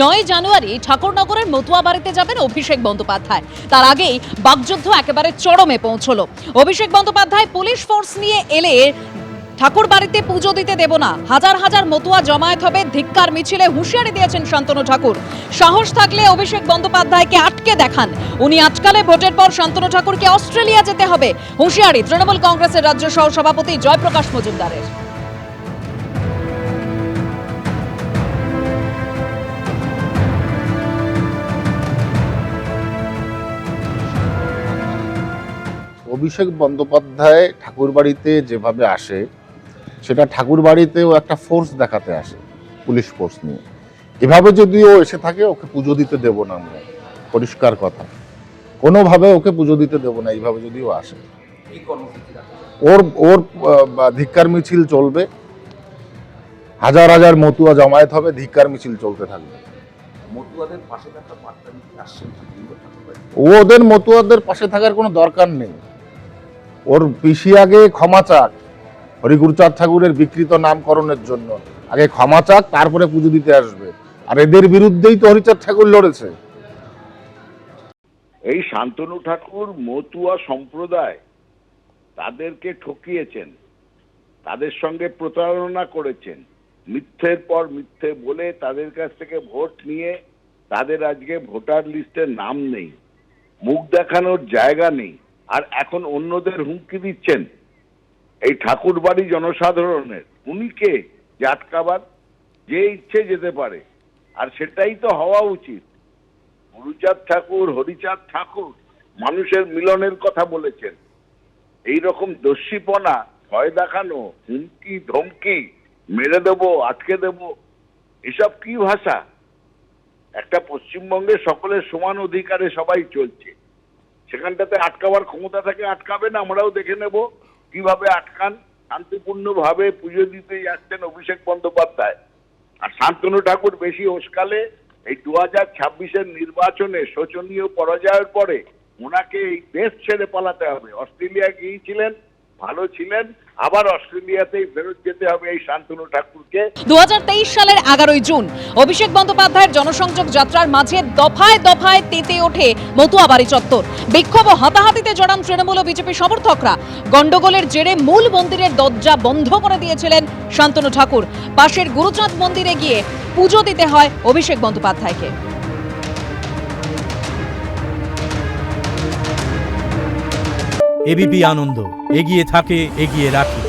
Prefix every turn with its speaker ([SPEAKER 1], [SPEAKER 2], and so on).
[SPEAKER 1] 9 জানুয়ারি ঠাকুরনগরের মতুয়া বাড়িতে যাবেন অভিষেক বন্দ্যোপাধ্যায়। তার আগেই বাগযুদ্ধ একেবারে চরমে পৌঁছলো। অভিষেক বন্দ্যোপাধ্যায় পুলিশ ফোর্স নিয়ে এলে ঠাকুর বাড়িতে পুজো দিতে দেব না, হাজার হাজার মতুয়া জমায়েত হবে, ধিক্কার মিছিলে হুঁশিয়ারি দিয়েছেন শান্তনু ঠাকুর। সাহস থাকলে অভিষেক বন্দ্যোপাধ্যায়কে আটকে দেখান, উনি আটকালে ভোটের পর শান্তনু ঠাকুরকে অস্ট্রেলিয়া যেতে হবে, হুঁশিয়ারি তৃণমূল কংগ্রেসের রাজ্য সহ সভাপতি জয়প্রকাশ মজুমদারের।
[SPEAKER 2] অভিষেক বন্দ্যোপাধ্যায় ঠাকুরবাড়িতে যেভাবে আসে, সেটা ঠাকুরবাড়িতেও একটা ফোর্স দেখাতে আসে, পুলিশ ফোর্স নিয়ে। এভাবে যদি ও এসে থাকে, ওকে পুজো দিতে দেব না আমরা, পরিষ্কার কথা। কোনোভাবে ওকে পুজো দিতে দেব না এইভাবে যদি ও আসে। ওর ওর ধিক্কার মিছিল চলবে, হাজার হাজার মতুয়া জমায়েত হবে, ধিক্কার মিছিল চলতে থাকবে। ওদের মতুয়াদের পাশে থাকার কোনো দরকার নেই। ওর পিসি আগে ক্ষমা চাক হরিগুরুচাঁদ ঠাকুরের বিকৃত নামকরণের জন্য, আগে ক্ষমা চাক, তারপরে পুজো দিতে আসবে। আর এদের বিরুদ্ধেই তো হরিচাঁদ ঠাকুর লড়েছে।
[SPEAKER 3] এই শান্তনু ঠাকুর মতুয়া সম্প্রদায় তাদেরকে ঠকিয়েছেন, তাদের সঙ্গে প্রতারণা করেছেন, মিথ্যের পর মিথ্যে বলে তাদের কাছ থেকে ভোট নিয়ে তাদের আজকে ভোটার লিস্টে নাম নেই, মুখ দেখানোর জায়গা নেই। আর এখন অন্যদের হুমকি দিচ্ছেন। এই ঠাকুর বাড়ি জনসাধারণের, উনি কে যে আটকাবার? যে ইচ্ছে যেতে পারে, আর সেটাই তো হওয়া উচিত। গুরুচাঁদ ঠাকুর, হরিচাঁদ ঠাকুর মানুষের মিলনের কথা বলেছেন। এই রকম দস্যিপনা, ভয় দেখানো, হুমকি ধমকি, মেরে দেবো, আটকে দেব, এসব কি ভাষা? একটা পশ্চিমবঙ্গে সকলের সমান অধিকারে সবাই চলছে, সেখানটাতে আটকাবার ক্ষমতা থাকে, আটকাবেন। আমরাও দেখে নেব কিভাবে আটকান। শান্তিপূর্ণভাবে পুজো দিতে যাচ্ছেন অভিষেক বন্দ্যোপাধ্যায়। আর শান্তনু ঠাকুর বেশি ওস্কালে এই 2026-এর নির্বাচনে শোচনীয় পরাজয়ের পরে ওনাকে এই দেশ ছেড়ে পালাতে হবে। অস্ট্রেলিয়া গিয়েছিলেন, ভালো ছিলেন, আবার অস্ট্রেলিয়াতেই ফেরত যেতে হবে এই শান্তনু ঠাকুরকে।
[SPEAKER 1] 2023 সালের 11ই জুন অভিষেক বন্দ্যোপাধ্যায়ের জনসংযোগ যাত্রার মাঝে দফায় দফায় তেতে ওঠে মতুয়া বাড়ি চত্বর। বিক্ষোভ ও হাতাহাতিতে জড়ান তৃণমূল ও বিজেপি সমর্থকরা। গন্ডগোলের জেরে মূল মন্দিরের দরজা বন্ধ করে দিয়েছিলেন শান্তনু ঠাকুর। পাশের গুরুচাঁদ মন্দিরে গিয়ে পুজো দিতে হয় অভিষেক বন্দ্যোপাধ্যায়কে।
[SPEAKER 4] এবিপি আনন্দ, এগিয়ে থাকে, এগিয়ে রাখে।